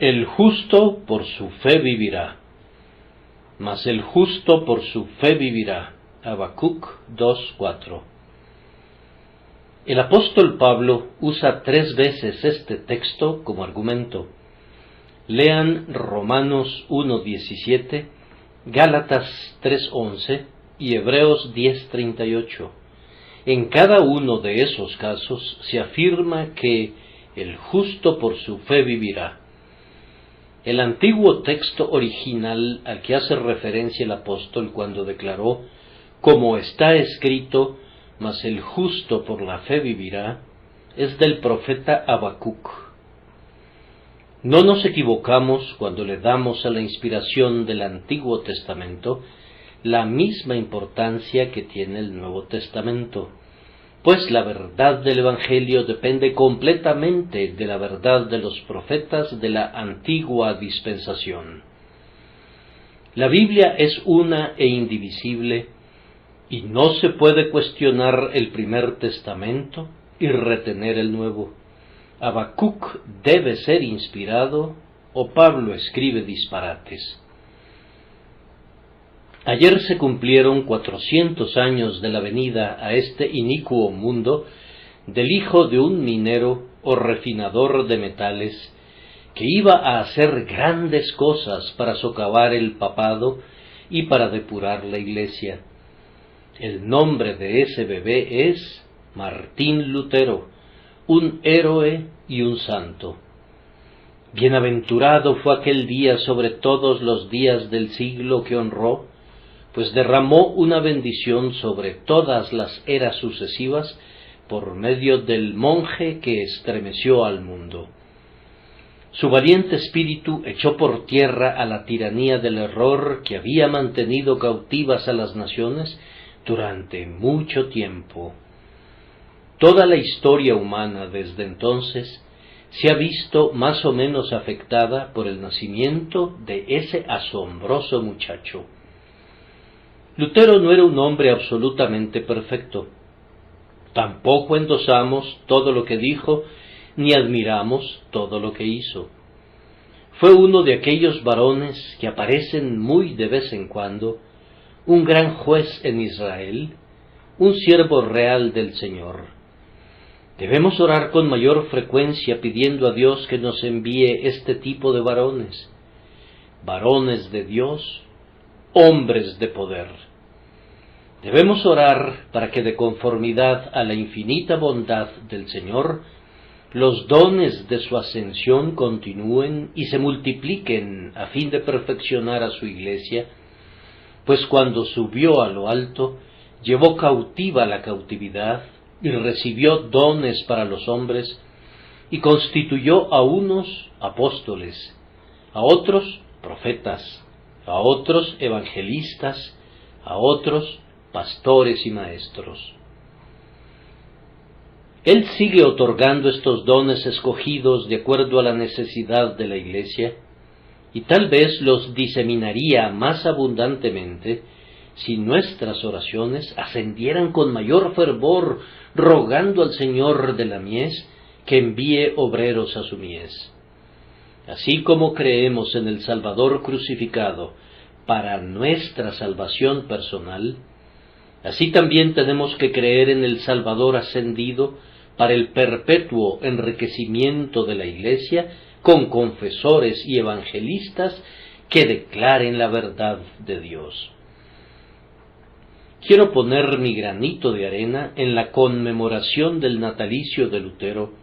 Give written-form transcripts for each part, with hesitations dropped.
El justo por su fe vivirá, mas el justo por su fe vivirá. Habacuc 2:4. El apóstol Pablo usa 3 veces este texto como argumento. Lean Romanos 1:17, Gálatas 3:11 y Hebreos 10:38. En cada uno de esos casos se afirma que el justo por su fe vivirá. El antiguo texto original al que hace referencia el apóstol cuando declaró, como está escrito, mas el justo por la fe vivirá, es del profeta Habacuc. No nos equivocamos cuando le damos a la inspiración del Antiguo Testamento la misma importancia que tiene el Nuevo Testamento, pues la verdad del Evangelio depende completamente de la verdad de los profetas de la antigua dispensación. La Biblia es una e indivisible, y no se puede cuestionar el Primer Testamento y retener el Nuevo. Habacuc debe ser inspirado, o Pablo escribe disparates. Ayer se cumplieron 400 años de la venida a este inicuo mundo del hijo de un minero o refinador de metales que iba a hacer grandes cosas para socavar el papado y para depurar la iglesia. El nombre de ese bebé es Martín Lutero, un héroe y un santo. Bienaventurado fue aquel día sobre todos los días del siglo que honró, pues derramó una bendición sobre todas las eras sucesivas por medio del monje que estremeció al mundo. Su valiente espíritu echó por tierra a la tiranía del error que había mantenido cautivas a las naciones durante mucho tiempo. Toda la historia humana desde entonces se ha visto más o menos afectada por el nacimiento de ese asombroso muchacho. Lutero no era un hombre absolutamente perfecto. Tampoco endosamos todo lo que dijo, ni admiramos todo lo que hizo. Fue uno de aquellos varones que aparecen muy de vez en cuando, un gran juez en Israel, un siervo real del Señor. Debemos orar con mayor frecuencia pidiendo a Dios que nos envíe este tipo de varones de Dios, hombres de poder. Debemos orar para que de conformidad a la infinita bondad del Señor, los dones de su ascensión continúen y se multipliquen a fin de perfeccionar a su iglesia, pues cuando subió a lo alto, llevó cautiva la cautividad y recibió dones para los hombres, y constituyó a unos apóstoles, a otros profetas, a otros evangelistas, a otros pastores y maestros. Él sigue otorgando estos dones escogidos de acuerdo a la necesidad de la Iglesia, y tal vez los diseminaría más abundantemente si nuestras oraciones ascendieran con mayor fervor, rogando al Señor de la mies que envíe obreros a su mies. Así como creemos en el Salvador crucificado para nuestra salvación personal, así también tenemos que creer en el Salvador ascendido para el perpetuo enriquecimiento de la Iglesia con confesores y evangelistas que declaren la verdad de Dios. Quiero poner mi granito de arena en la conmemoración del natalicio de Lutero,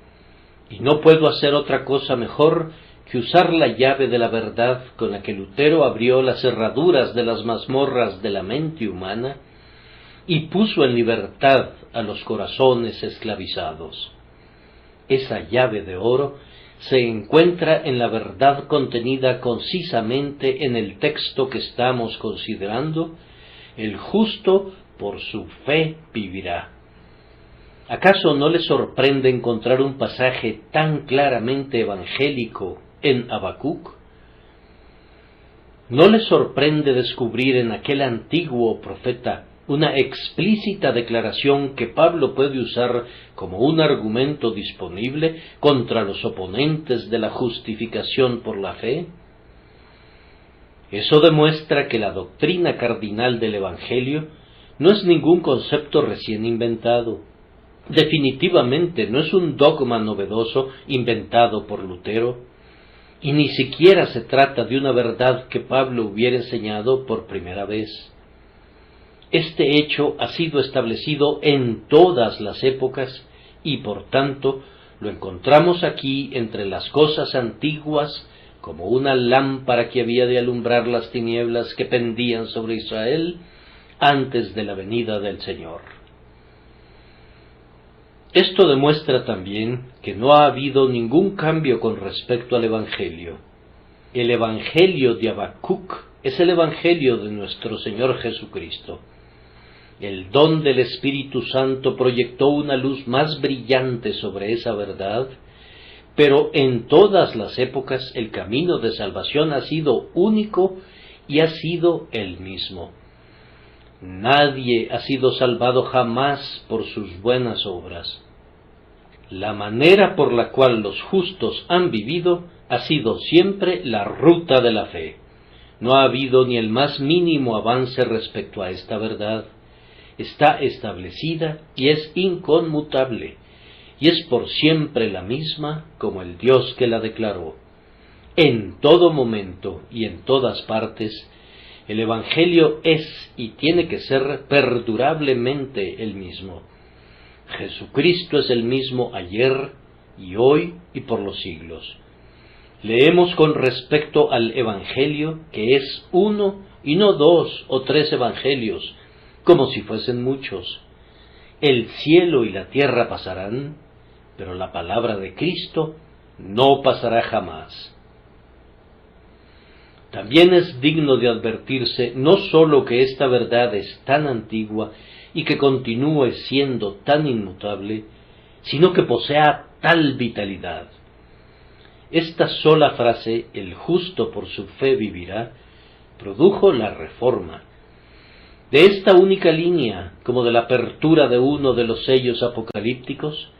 y no puedo hacer otra cosa mejor que usar la llave de la verdad con la que Lutero abrió las cerraduras de las mazmorras de la mente humana y puso en libertad a los corazones esclavizados. Esa llave de oro se encuentra en la verdad contenida concisamente en el texto que estamos considerando: el justo por su fe vivirá. ¿Acaso no le sorprende encontrar un pasaje tan claramente evangélico en Habacuc? ¿No le sorprende descubrir en aquel antiguo profeta una explícita declaración que Pablo puede usar como un argumento disponible contra los oponentes de la justificación por la fe? Eso demuestra que la doctrina cardinal del Evangelio no es ningún concepto recién inventado. Definitivamente no es un dogma novedoso inventado por Lutero, y ni siquiera se trata de una verdad que Pablo hubiera enseñado por primera vez. Este hecho ha sido establecido en todas las épocas y por tanto lo encontramos aquí entre las cosas antiguas como una lámpara que había de alumbrar las tinieblas que pendían sobre Israel antes de la venida del Señor. Esto demuestra también que no ha habido ningún cambio con respecto al Evangelio. El Evangelio de Habacuc es el Evangelio de nuestro Señor Jesucristo. El don del Espíritu Santo proyectó una luz más brillante sobre esa verdad, pero en todas las épocas el camino de salvación ha sido único y ha sido el mismo. Nadie ha sido salvado jamás por sus buenas obras. La manera por la cual los justos han vivido ha sido siempre la ruta de la fe. No ha habido ni el más mínimo avance respecto a esta verdad. Está establecida y es inconmutable, y es por siempre la misma como el Dios que la declaró. En todo momento y en todas partes, el Evangelio es y tiene que ser perdurablemente el mismo. Jesucristo es el mismo ayer y hoy y por los siglos. Leemos con respecto al Evangelio que es uno y no dos o tres evangelios, como si fuesen muchos. El cielo y la tierra pasarán, pero la palabra de Cristo no pasará jamás. También es digno de advertirse no sólo que esta verdad es tan antigua y que continúe siendo tan inmutable, sino que posea tal vitalidad. Esta sola frase, el justo por su fe vivirá, produjo la Reforma. De esta única línea, como de la apertura de uno de los sellos apocalípticos,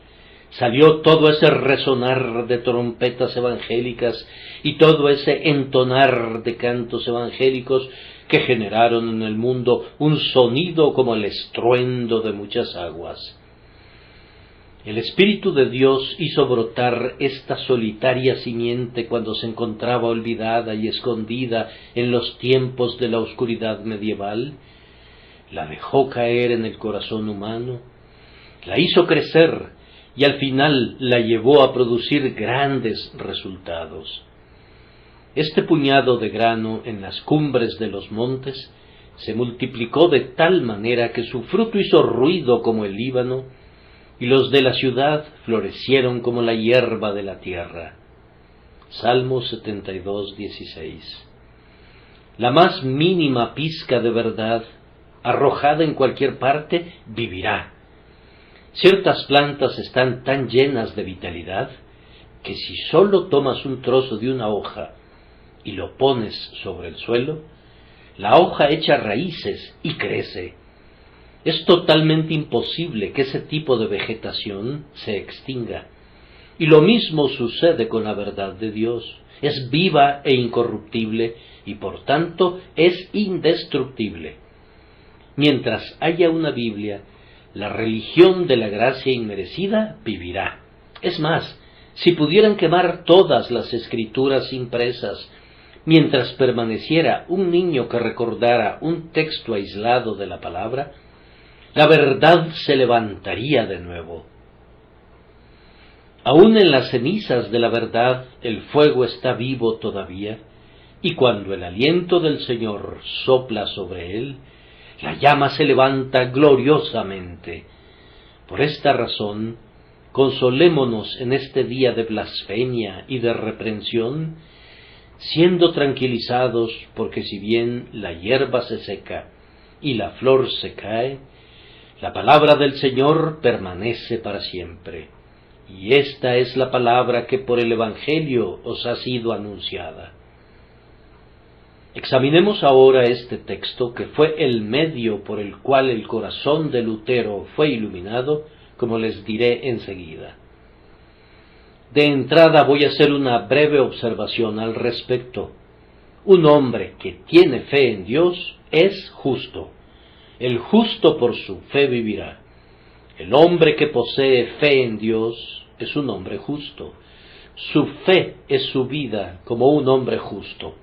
salió todo ese resonar de trompetas evangélicas y todo ese entonar de cantos evangélicos que generaron en el mundo un sonido como el estruendo de muchas aguas. El Espíritu de Dios hizo brotar esta solitaria simiente cuando se encontraba olvidada y escondida en los tiempos de la oscuridad medieval, la dejó caer en el corazón humano, la hizo crecer y al final la llevó a producir grandes resultados. Este puñado de grano en las cumbres de los montes se multiplicó de tal manera que su fruto hizo ruido como el Líbano, y los de la ciudad florecieron como la hierba de la tierra. Salmo 72, 16. La más mínima pizca de verdad, arrojada en cualquier parte, vivirá. Ciertas plantas están tan llenas de vitalidad que si sólo tomas un trozo de una hoja y lo pones sobre el suelo, la hoja echa raíces y crece. Es totalmente imposible que ese tipo de vegetación se extinga. Y lo mismo sucede con la verdad de Dios. Es viva e incorruptible y por tanto es indestructible. Mientras haya una Biblia, la religión de la gracia inmerecida vivirá. Es más, si pudieran quemar todas las escrituras impresas, mientras permaneciera un niño que recordara un texto aislado de la palabra, la verdad se levantaría de nuevo. Aún en las cenizas de la verdad el fuego está vivo todavía, y cuando el aliento del Señor sopla sobre él, la llama se levanta gloriosamente. Por esta razón, consolémonos en este día de blasfemia y de reprensión, siendo tranquilizados, porque si bien la hierba se seca y la flor se cae, la palabra del Señor permanece para siempre. Y esta es la palabra que por el Evangelio os ha sido anunciada. Examinemos ahora este texto, que fue el medio por el cual el corazón de Lutero fue iluminado, como les diré enseguida. De entrada voy a hacer una breve observación al respecto. Un hombre que tiene fe en Dios es justo. El justo por su fe vivirá. El hombre que posee fe en Dios es un hombre justo. Su fe es su vida como un hombre justo.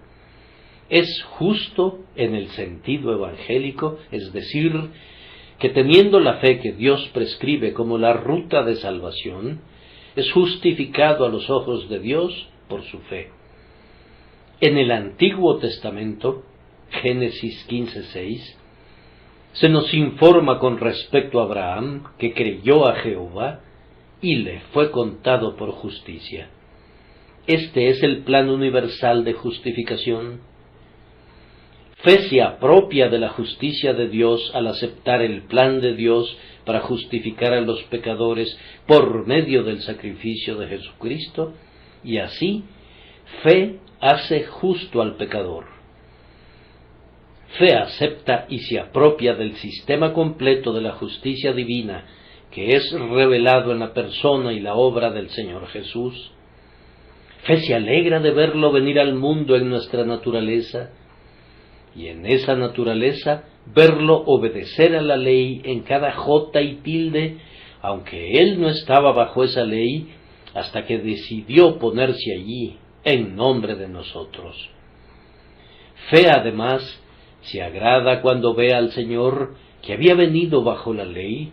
Es justo en el sentido evangélico, es decir, que teniendo la fe que Dios prescribe como la ruta de salvación, es justificado a los ojos de Dios por su fe. En el Antiguo Testamento, Génesis 15:6, se nos informa con respecto a Abraham que creyó a Jehová y le fue contado por justicia. Este es el plan universal de justificación. Fe se apropia de la justicia de Dios al aceptar el plan de Dios para justificar a los pecadores por medio del sacrificio de Jesucristo, y así fe hace justo al pecador. Fe acepta y se apropia del sistema completo de la justicia divina que es revelado en la persona y la obra del Señor Jesús. Fe se alegra de verlo venir al mundo en nuestra naturaleza, y en esa naturaleza verlo obedecer a la ley en cada jota y tilde, aunque él no estaba bajo esa ley, hasta que decidió ponerse allí en nombre de nosotros. Fe, además, se agrada cuando ve al Señor, que había venido bajo la ley,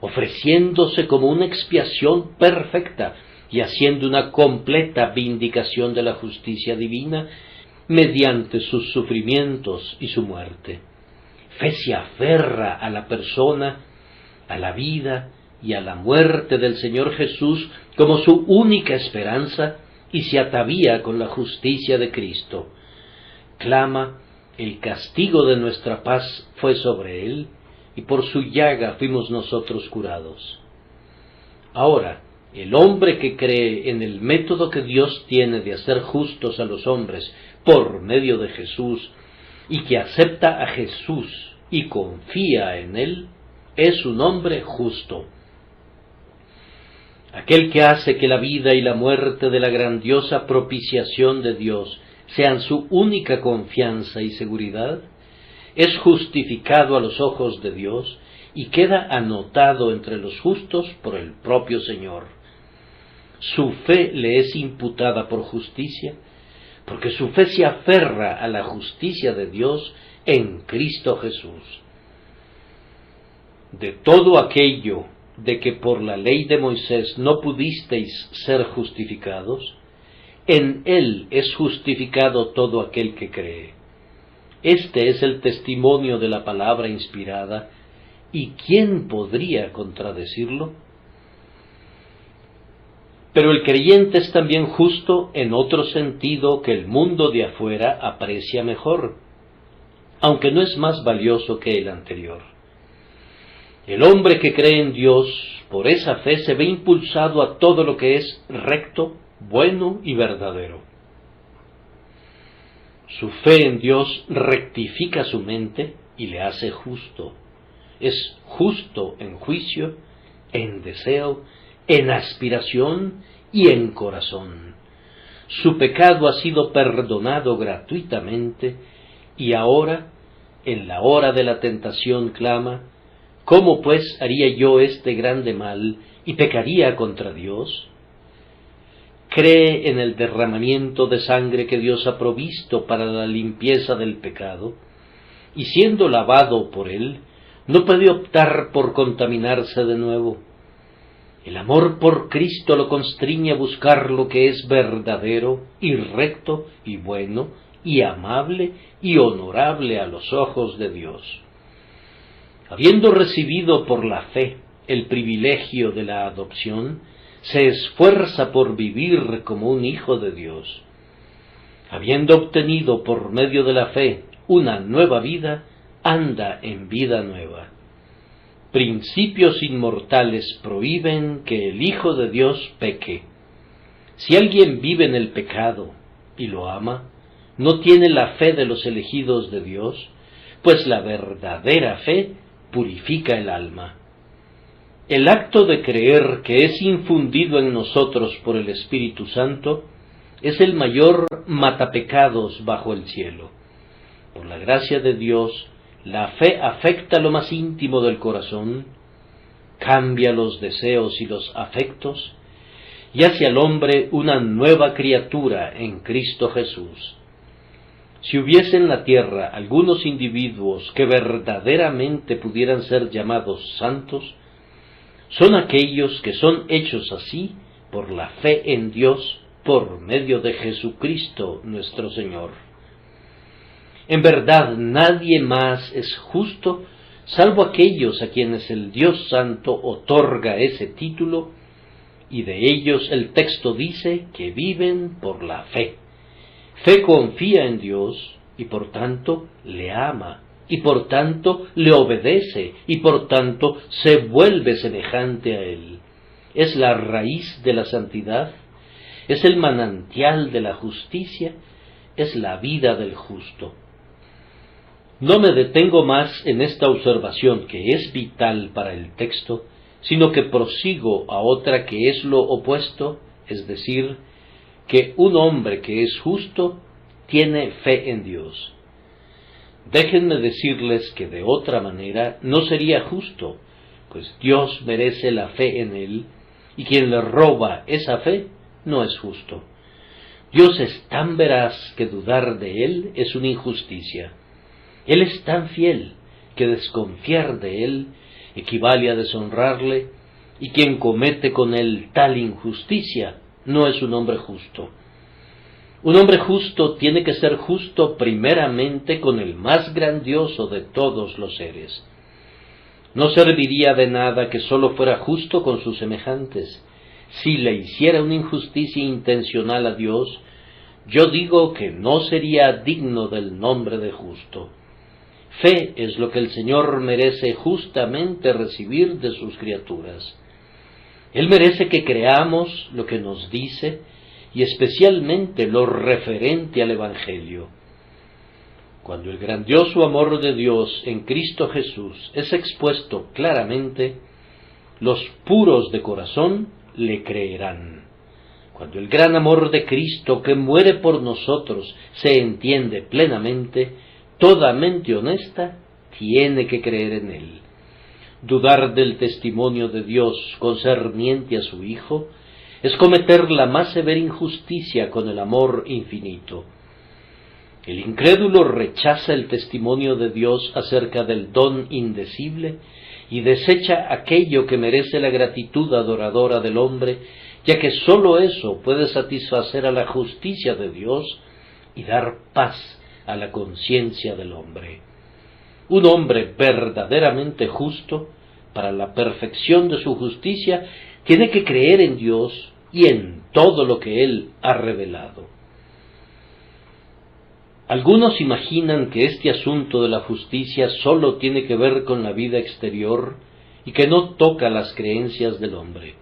ofreciéndose como una expiación perfecta y haciendo una completa vindicación de la justicia divina mediante sus sufrimientos y su muerte. Fe se aferra a la persona, a la vida y a la muerte del Señor Jesús como su única esperanza y se atavía con la justicia de Cristo. Clama: el castigo de nuestra paz fue sobre él, y por su llaga fuimos nosotros curados. Ahora, el hombre que cree en el método que Dios tiene de hacer justos a los hombres por medio de Jesús, y que acepta a Jesús y confía en él, es un hombre justo. Aquel que hace que la vida y la muerte de la grandiosa propiciación de Dios sean su única confianza y seguridad, es justificado a los ojos de Dios y queda anotado entre los justos por el propio Señor. Su fe le es imputada por justicia, porque su fe se aferra a la justicia de Dios en Cristo Jesús. De todo aquello de que por la ley de Moisés no pudisteis ser justificados, en él es justificado todo aquel que cree. Este es el testimonio de la palabra inspirada, ¿y quién podría contradecirlo? Pero el creyente es también justo en otro sentido que el mundo de afuera aprecia mejor, aunque no es más valioso que el anterior. El hombre que cree en Dios, por esa fe se ve impulsado a todo lo que es recto, bueno y verdadero. Su fe en Dios rectifica su mente y le hace justo. Es justo en juicio, en deseo, en aspiración y en corazón. Su pecado ha sido perdonado gratuitamente y ahora, en la hora de la tentación, clama: ¿cómo pues haría yo este grande mal y pecaría contra Dios? Cree en el derramamiento de sangre que Dios ha provisto para la limpieza del pecado, y siendo lavado por él, no puede optar por contaminarse de nuevo. El amor por Cristo lo constriñe a buscar lo que es verdadero y recto y bueno y amable y honorable a los ojos de Dios. Habiendo recibido por la fe el privilegio de la adopción, se esfuerza por vivir como un hijo de Dios. Habiendo obtenido por medio de la fe una nueva vida, anda en vida nueva. Principios inmortales prohíben que el Hijo de Dios peque. Si alguien vive en el pecado y lo ama, no tiene la fe de los elegidos de Dios, pues la verdadera fe purifica el alma. El acto de creer que es infundido en nosotros por el Espíritu Santo es el mayor matapecados bajo el cielo. Por la gracia de Dios, la fe afecta lo más íntimo del corazón, cambia los deseos y los afectos, y hace al hombre una nueva criatura en Cristo Jesús. Si hubiese en la tierra algunos individuos que verdaderamente pudieran ser llamados santos, son aquellos que son hechos así por la fe en Dios por medio de Jesucristo nuestro Señor. En verdad, nadie más es justo salvo aquellos a quienes el Dios Santo otorga ese título, y de ellos el texto dice que viven por la fe. Fe confía en Dios y por tanto le ama, y por tanto le obedece, y por tanto se vuelve semejante a Él. Es la raíz de la santidad, es el manantial de la justicia, es la vida del justo. No me detengo más en esta observación que es vital para el texto, sino que prosigo a otra que es lo opuesto, es decir, que un hombre que es justo tiene fe en Dios. Déjenme decirles que de otra manera no sería justo, pues Dios merece la fe en él, y quien le roba esa fe no es justo. Dios es tan veraz que dudar de él es una injusticia. Él es tan fiel que desconfiar de él equivale a deshonrarle, y quien comete con él tal injusticia no es un hombre justo. Un hombre justo tiene que ser justo primeramente con el más grandioso de todos los seres. No serviría de nada que sólo fuera justo con sus semejantes. Si le hiciera una injusticia intencional a Dios, yo digo que no sería digno del nombre de justo. Fe es lo que el Señor merece justamente recibir de sus criaturas. Él merece que creamos lo que nos dice, y especialmente lo referente al Evangelio. Cuando el grandioso amor de Dios en Cristo Jesús es expuesto claramente, los puros de corazón le creerán. Cuando el gran amor de Cristo que muere por nosotros se entiende plenamente, toda mente honesta tiene que creer en él. Dudar del testimonio de Dios concerniente a su Hijo es cometer la más severa injusticia con el amor infinito. El incrédulo rechaza el testimonio de Dios acerca del don indecible y desecha aquello que merece la gratitud adoradora del hombre, ya que sólo eso puede satisfacer a la justicia de Dios y dar paz a la conciencia del hombre. Un hombre verdaderamente justo, para la perfección de su justicia, tiene que creer en Dios y en todo lo que Él ha revelado. Algunos imaginan que este asunto de la justicia sólo tiene que ver con la vida exterior y que no toca las creencias del hombre.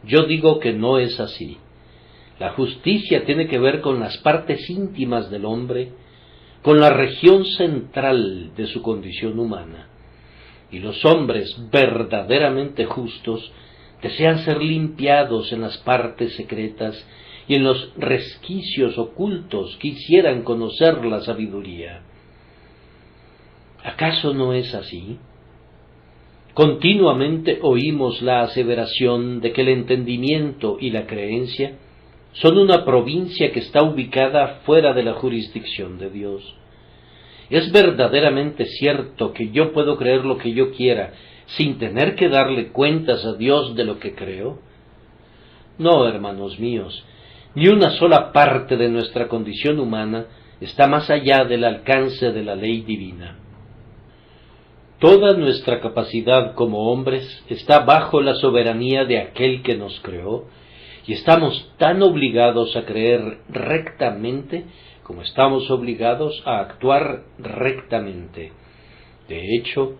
Yo digo que no es así. La justicia tiene que ver con las partes íntimas del hombre, con la región central de su condición humana. Y los hombres verdaderamente justos desean ser limpiados en las partes secretas y en los resquicios ocultos quisieran conocer la sabiduría. ¿Acaso no es así? Continuamente oímos la aseveración de que el entendimiento y la creencia son una provincia que está ubicada fuera de la jurisdicción de Dios. ¿Es verdaderamente cierto que yo puedo creer lo que yo quiera sin tener que darle cuentas a Dios de lo que creo? No, hermanos míos, ni una sola parte de nuestra condición humana está más allá del alcance de la ley divina. Toda nuestra capacidad como hombres está bajo la soberanía de aquel que nos creó, y estamos tan obligados a creer rectamente como estamos obligados a actuar rectamente. De hecho,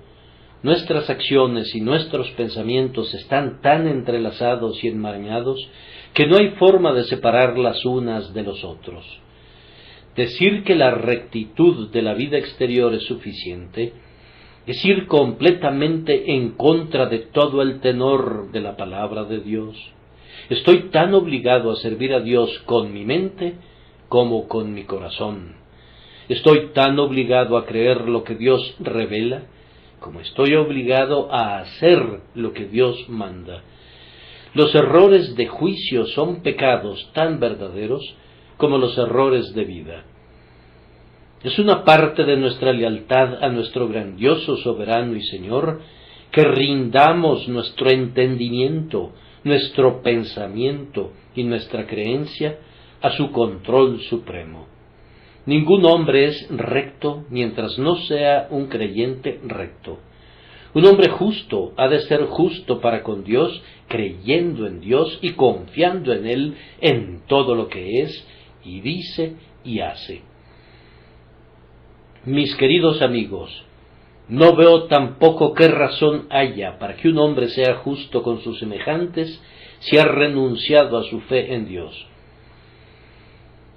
nuestras acciones y nuestros pensamientos están tan entrelazados y enmarañados que no hay forma de separar las unas de los otros. Decir que la rectitud de la vida exterior es suficiente es ir completamente en contra de todo el tenor de la palabra de Dios. Estoy tan obligado a servir a Dios con mi mente como con mi corazón. Estoy tan obligado a creer lo que Dios revela como estoy obligado a hacer lo que Dios manda. Los errores de juicio son pecados tan verdaderos como los errores de vida. Es una parte de nuestra lealtad a nuestro grandioso soberano y Señor que rindamos nuestro entendimiento, nuestro pensamiento y nuestra creencia a su control supremo. Ningún hombre es recto mientras no sea un creyente recto. Un hombre justo ha de ser justo para con Dios, creyendo en Dios y confiando en Él en todo lo que es y dice y hace. Mis queridos amigos, no veo tampoco qué razón haya para que un hombre sea justo con sus semejantes si ha renunciado a su fe en Dios.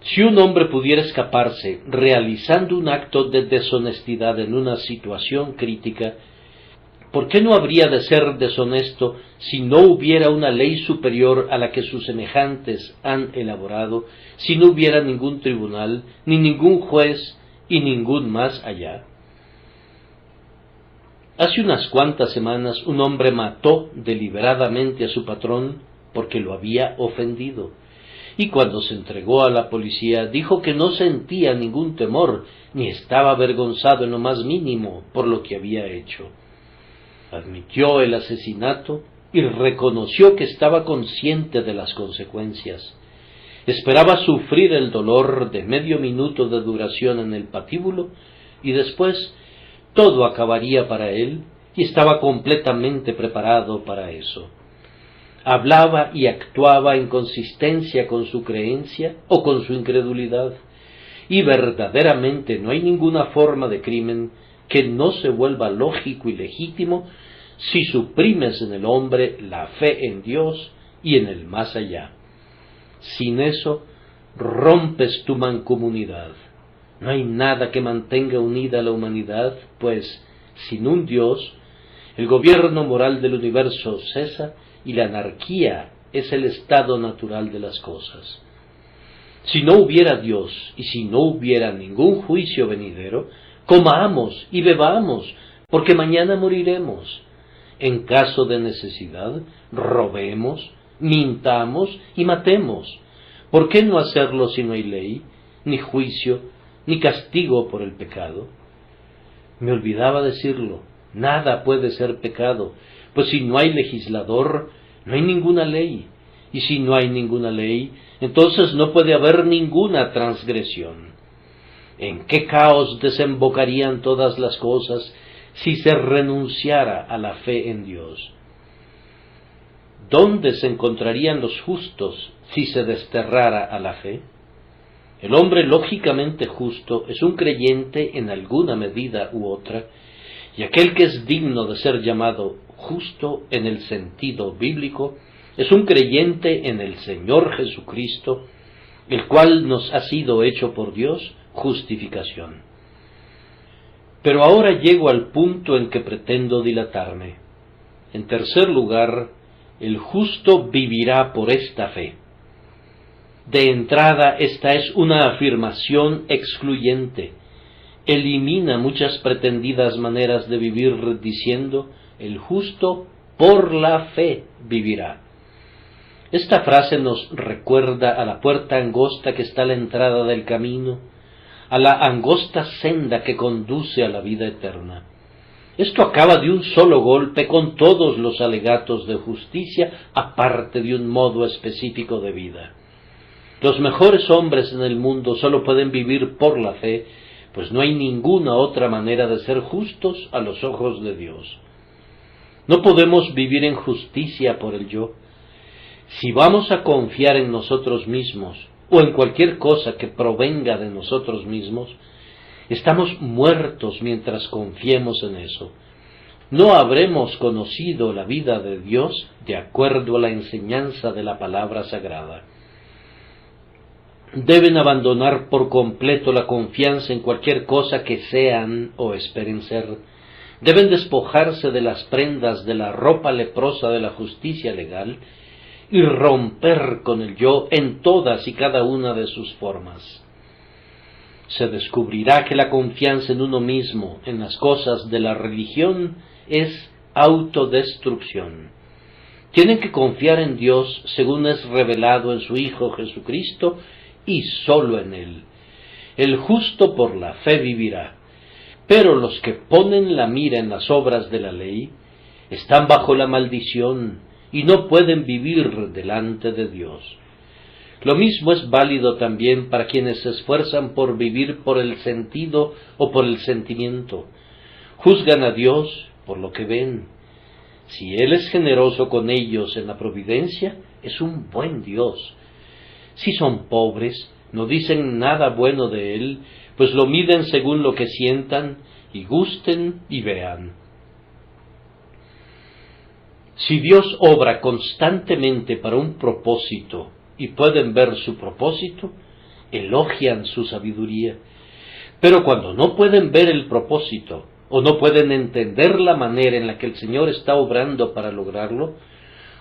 Si un hombre pudiera escaparse realizando un acto de deshonestidad en una situación crítica, ¿por qué no habría de ser deshonesto si no hubiera una ley superior a la que sus semejantes han elaborado, si no hubiera ningún tribunal, ni ningún juez y ningún más allá? Hace unas cuantas semanas un hombre mató deliberadamente a su patrón porque lo había ofendido. Y cuando se entregó a la policía dijo que no sentía ningún temor, ni estaba avergonzado en lo más mínimo por lo que había hecho. Admitió el asesinato y reconoció que estaba consciente de las consecuencias. Esperaba sufrir el dolor de medio minuto de duración en el patíbulo y después todo acabaría para él y estaba completamente preparado para eso. Hablaba y actuaba en consistencia con su creencia o con su incredulidad, y verdaderamente no hay ninguna forma de crimen que no se vuelva lógico y legítimo si suprimes en el hombre la fe en Dios y en el más allá. Sin eso, rompes tu mancomunidad. No hay nada que mantenga unida a la humanidad, pues, sin un Dios, el gobierno moral del universo cesa y la anarquía es el estado natural de las cosas. Si no hubiera Dios y si no hubiera ningún juicio venidero, comamos y bebamos, porque mañana moriremos. En caso de necesidad, robemos, mintamos y matemos. ¿Por qué no hacerlo si no hay ley, ni juicio, ni castigo por el pecado? Me olvidaba decirlo, nada puede ser pecado, pues si no hay legislador, no hay ninguna ley, y si no hay ninguna ley, entonces no puede haber ninguna transgresión. ¿En qué caos desembocarían todas las cosas si se renunciara a la fe en Dios? ¿Dónde se encontrarían los justos si se desterrara a la fe? El hombre lógicamente justo es un creyente en alguna medida u otra, y aquel que es digno de ser llamado justo en el sentido bíblico es un creyente en el Señor Jesucristo, el cual nos ha sido hecho por Dios justificación. Pero ahora llego al punto en que pretendo dilatarme. En tercer lugar, el justo vivirá por esta fe. De entrada, esta es una afirmación excluyente. Elimina muchas pretendidas maneras de vivir diciendo, el justo por la fe vivirá. Esta frase nos recuerda a la puerta angosta que está a la entrada del camino, a la angosta senda que conduce a la vida eterna. Esto acaba de un solo golpe con todos los alegatos de justicia, aparte de un modo específico de vida. Los mejores hombres en el mundo solo pueden vivir por la fe, pues no hay ninguna otra manera de ser justos a los ojos de Dios. No podemos vivir en justicia por el yo. Si vamos a confiar en nosotros mismos, o en cualquier cosa que provenga de nosotros mismos, estamos muertos mientras confiemos en eso. No habremos conocido la vida de Dios de acuerdo a la enseñanza de la palabra sagrada. Deben abandonar por completo la confianza en cualquier cosa que sean o esperen ser. Deben despojarse de las prendas de la ropa leprosa de la justicia legal y romper con el yo en todas y cada una de sus formas. Se descubrirá que la confianza en uno mismo, en las cosas de la religión, es autodestrucción. Tienen que confiar en Dios según es revelado en su Hijo Jesucristo y sólo en Él. El justo por la fe vivirá, pero los que ponen la mira en las obras de la ley están bajo la maldición y no pueden vivir delante de Dios. Lo mismo es válido también para quienes se esfuerzan por vivir por el sentido o por el sentimiento. Juzgan a Dios por lo que ven. Si Él es generoso con ellos en la providencia, es un buen Dios. Si son pobres, no dicen nada bueno de Él, pues lo miden según lo que sientan y gusten y vean. Si Dios obra constantemente para un propósito y pueden ver su propósito, elogian su sabiduría. Pero cuando no pueden ver el propósito o no pueden entender la manera en la que el Señor está obrando para lograrlo,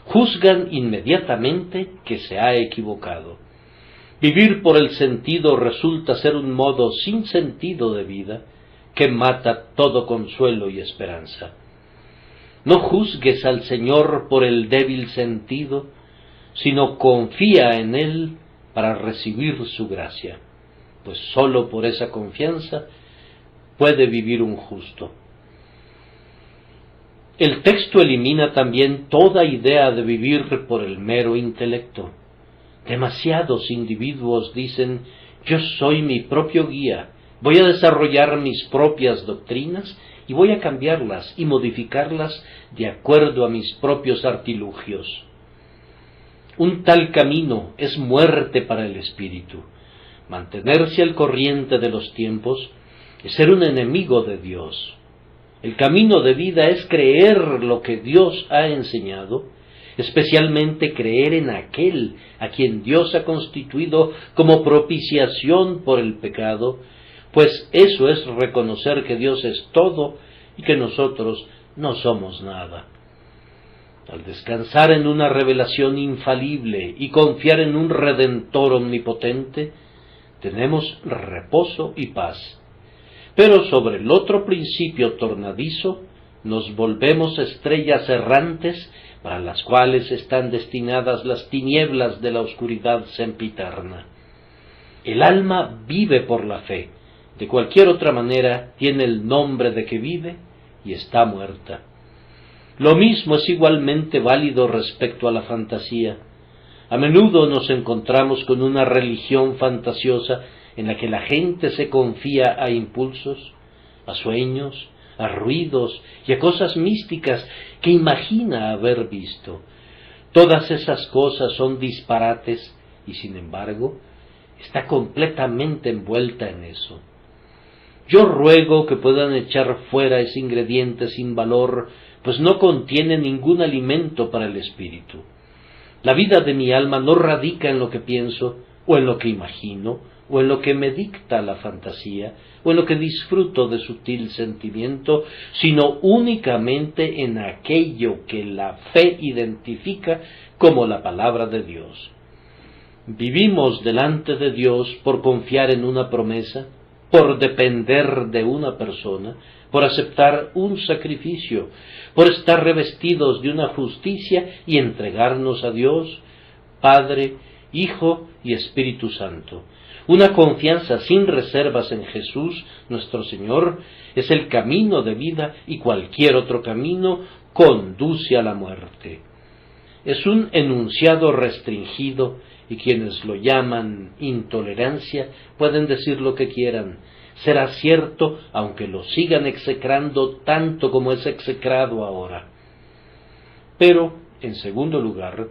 juzgan inmediatamente que se ha equivocado. Vivir por el sentido resulta ser un modo sin sentido de vida que mata todo consuelo y esperanza. No juzgues al Señor por el débil sentido, sino confía en Él para recibir su gracia, pues sólo por esa confianza puede vivir un justo. El texto elimina también toda idea de vivir por el mero intelecto. Demasiados individuos dicen: yo soy mi propio guía, voy a desarrollar mis propias doctrinas y voy a cambiarlas y modificarlas de acuerdo a mis propios artilugios. Un tal camino es muerte para el espíritu. Mantenerse al corriente de los tiempos es ser un enemigo de Dios. El camino de vida es creer lo que Dios ha enseñado, especialmente creer en aquel a quien Dios ha constituido como propiciación por el pecado, pues eso es reconocer que Dios es todo y que nosotros no somos nada. Al descansar en una revelación infalible y confiar en un Redentor omnipotente, tenemos reposo y paz. Pero sobre el otro principio tornadizo, nos volvemos estrellas errantes para las cuales están destinadas las tinieblas de la oscuridad sempiterna. El alma vive por la fe. De cualquier otra manera tiene el nombre de que vive y está muerta. Lo mismo es igualmente válido respecto a la fantasía. A menudo nos encontramos con una religión fantasiosa en la que la gente se confía a impulsos, a sueños, a ruidos y a cosas místicas que imagina haber visto. Todas esas cosas son disparates y, sin embargo, está completamente envuelta en eso. Yo ruego que puedan echar fuera ese ingrediente sin valor, pues no contiene ningún alimento para el espíritu. La vida de mi alma no radica en lo que pienso, o en lo que imagino, o en lo que me dicta la fantasía, o en lo que disfruto de sutil sentimiento, sino únicamente en aquello que la fe identifica como la palabra de Dios. Vivimos delante de Dios por confiar en una promesa, por depender de una persona, por aceptar un sacrificio, por estar revestidos de una justicia y entregarnos a Dios, Padre, Hijo y Espíritu Santo. Una confianza sin reservas en Jesús, nuestro Señor, es el camino de vida y cualquier otro camino conduce a la muerte. Es un enunciado restringido y quienes lo llaman intolerancia pueden decir lo que quieran. Será cierto aunque lo sigan execrando tanto como es execrado ahora. Pero, en segundo lugar,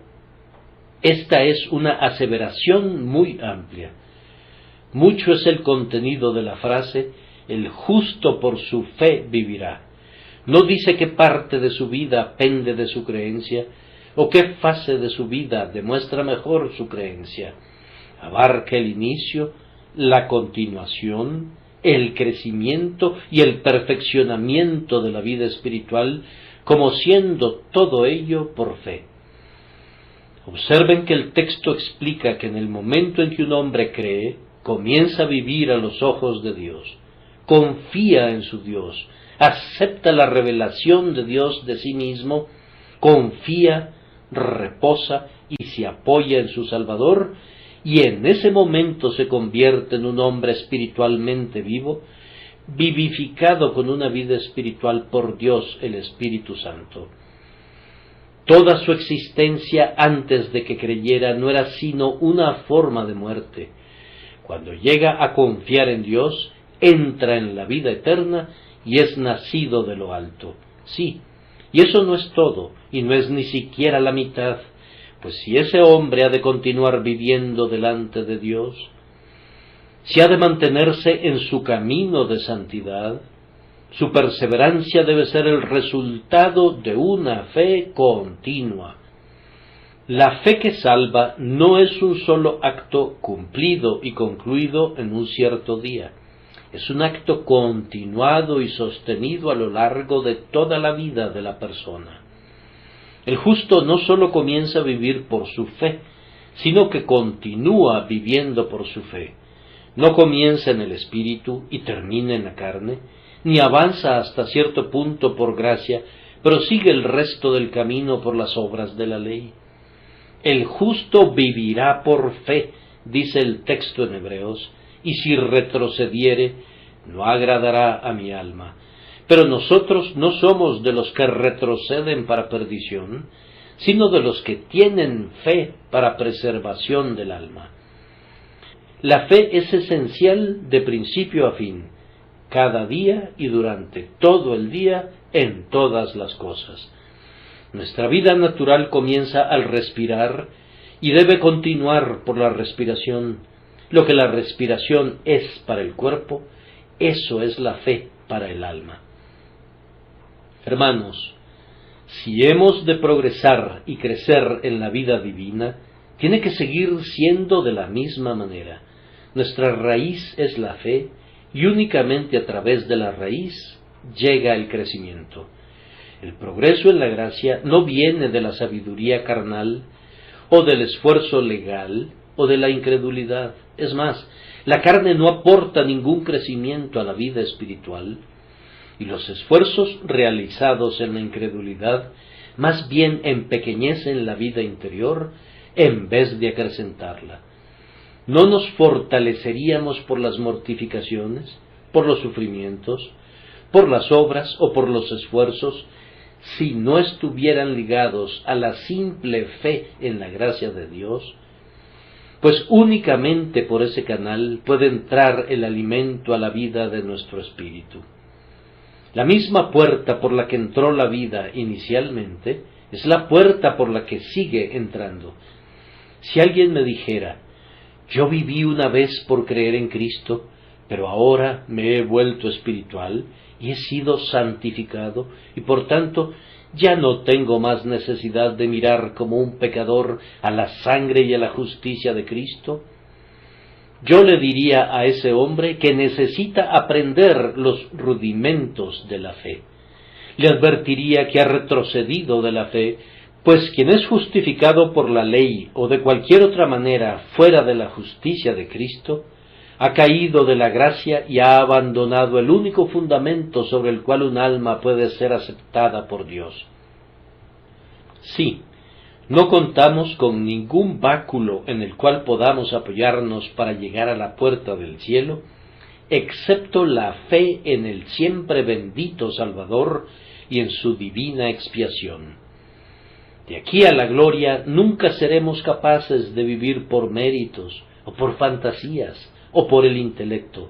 esta es una aseveración muy amplia. Mucho es el contenido de la frase: el justo por su fe vivirá. No dice qué parte de su vida pende de su creencia, o qué fase de su vida demuestra mejor su creencia. Abarca el inicio, la continuación, el crecimiento y el perfeccionamiento de la vida espiritual, como siendo todo ello por fe. Observen que el texto explica que en el momento en que un hombre cree, comienza a vivir a los ojos de Dios, confía en su Dios, acepta la revelación de Dios de sí mismo, confía, reposa y se apoya en su Salvador, y en ese momento se convierte en un hombre espiritualmente vivo, vivificado con una vida espiritual por Dios el Espíritu Santo. Toda su existencia antes de que creyera no era sino una forma de muerte. Cuando llega a confiar en Dios, entra en la vida eterna y es nacido de lo alto. Sí, y eso no es todo, y no es ni siquiera la mitad, pues si ese hombre ha de continuar viviendo delante de Dios, si ha de mantenerse en su camino de santidad, su perseverancia debe ser el resultado de una fe continua. La fe que salva no es un solo acto cumplido y concluido en un cierto día. Es un acto continuado y sostenido a lo largo de toda la vida de la persona. El justo no sólo comienza a vivir por su fe, sino que continúa viviendo por su fe. No comienza en el espíritu y termina en la carne, ni avanza hasta cierto punto por gracia, pero sigue el resto del camino por las obras de la ley. El justo vivirá por fe, dice el texto en Hebreos, y si retrocediere, no agradará a mi alma. Pero nosotros no somos de los que retroceden para perdición, sino de los que tienen fe para preservación del alma. La fe es esencial de principio a fin, cada día y durante todo el día, en todas las cosas. Nuestra vida natural comienza al respirar y debe continuar por la respiración. Lo que la respiración es para el cuerpo, eso es la fe para el alma. Hermanos, si hemos de progresar y crecer en la vida divina, tiene que seguir siendo de la misma manera. Nuestra raíz es la fe, y únicamente a través de la raíz llega el crecimiento. El progreso en la gracia no viene de la sabiduría carnal, o del esfuerzo legal, o de la incredulidad. Es más, la carne no aporta ningún crecimiento a la vida espiritual, y los esfuerzos realizados en la incredulidad más bien empequeñecen la vida interior en vez de acrecentarla. ¿No nos fortaleceríamos por las mortificaciones, por los sufrimientos, por las obras o por los esfuerzos, si no estuvieran ligados a la simple fe en la gracia de Dios? Pues únicamente por ese canal puede entrar el alimento a la vida de nuestro espíritu. La misma puerta por la que entró la vida inicialmente es la puerta por la que sigue entrando. Si alguien me dijera, yo viví una vez por creer en Cristo, pero ahora me he vuelto espiritual y he sido santificado, y por tanto ya no tengo más necesidad de mirar como un pecador a la sangre y a la justicia de Cristo, yo le diría a ese hombre que necesita aprender los rudimentos de la fe. Le advertiría que ha retrocedido de la fe, pues quien es justificado por la ley o de cualquier otra manera fuera de la justicia de Cristo, ha caído de la gracia y ha abandonado el único fundamento sobre el cual un alma puede ser aceptada por Dios. Sí, no contamos con ningún báculo en el cual podamos apoyarnos para llegar a la puerta del cielo, excepto la fe en el siempre bendito Salvador y en su divina expiación. De aquí a la gloria nunca seremos capaces de vivir por méritos, o por fantasías, o por el intelecto.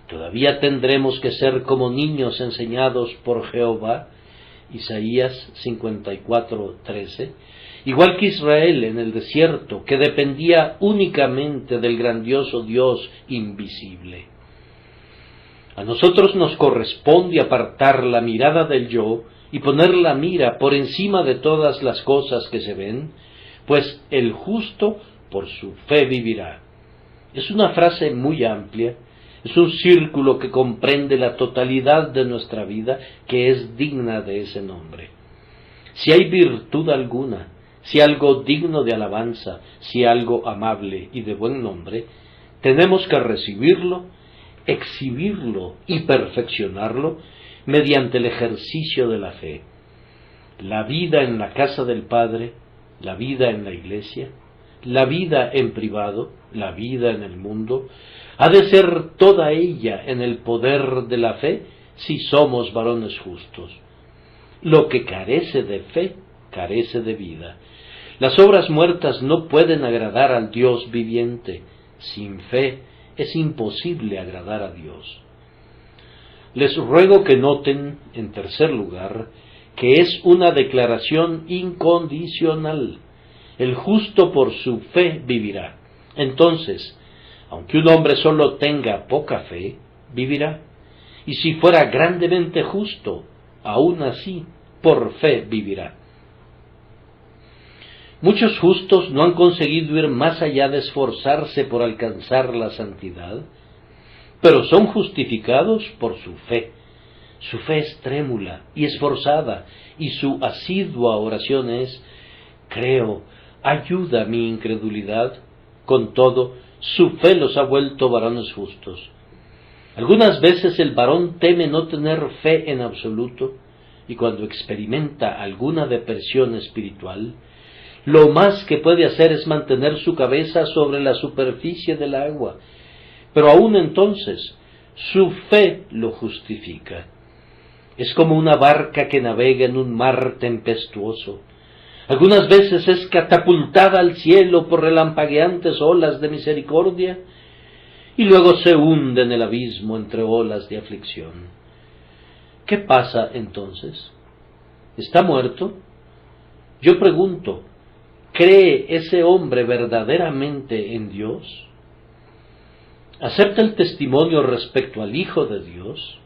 Todavía tendremos que ser como niños enseñados por Jehová, Isaías 54:13, igual que Israel en el desierto, que dependía únicamente del grandioso Dios invisible. A nosotros nos corresponde apartar la mirada del yo y poner la mira por encima de todas las cosas que se ven, pues el justo por su fe vivirá. Es una frase muy amplia, es un círculo que comprende la totalidad de nuestra vida, que es digna de ese nombre. Si hay virtud alguna, si algo digno de alabanza, si algo amable y de buen nombre, tenemos que recibirlo, exhibirlo y perfeccionarlo mediante el ejercicio de la fe. La vida en la casa del Padre, la vida en la iglesia, la vida en privado, la vida en el mundo, ha de ser toda ella en el poder de la fe si somos varones justos. Lo que carece de fe, carece de vida. Las obras muertas no pueden agradar al Dios viviente. Sin fe es imposible agradar a Dios. Les ruego que noten, en tercer lugar, que es una declaración incondicional. El justo por su fe vivirá. Entonces, aunque un hombre solo tenga poca fe, vivirá. Y si fuera grandemente justo, aún así, por fe vivirá. Muchos justos no han conseguido ir más allá de esforzarse por alcanzar la santidad, pero son justificados por su fe. Su fe es trémula y esforzada, y su asidua oración es: creo, ayuda mi incredulidad. Con todo, su fe los ha vuelto varones justos. Algunas veces el varón teme no tener fe en absoluto, y cuando experimenta alguna depresión espiritual, lo más que puede hacer es mantener su cabeza sobre la superficie del agua, pero aún entonces su fe lo justifica. Es como una barca que navega en un mar tempestuoso. Algunas veces es catapultada al cielo por relampagueantes olas de misericordia, y luego se hunde en el abismo entre olas de aflicción. ¿Qué pasa entonces? ¿Está muerto? Yo pregunto, ¿cree ese hombre verdaderamente en Dios? ¿Acepta el testimonio respecto al Hijo de Dios?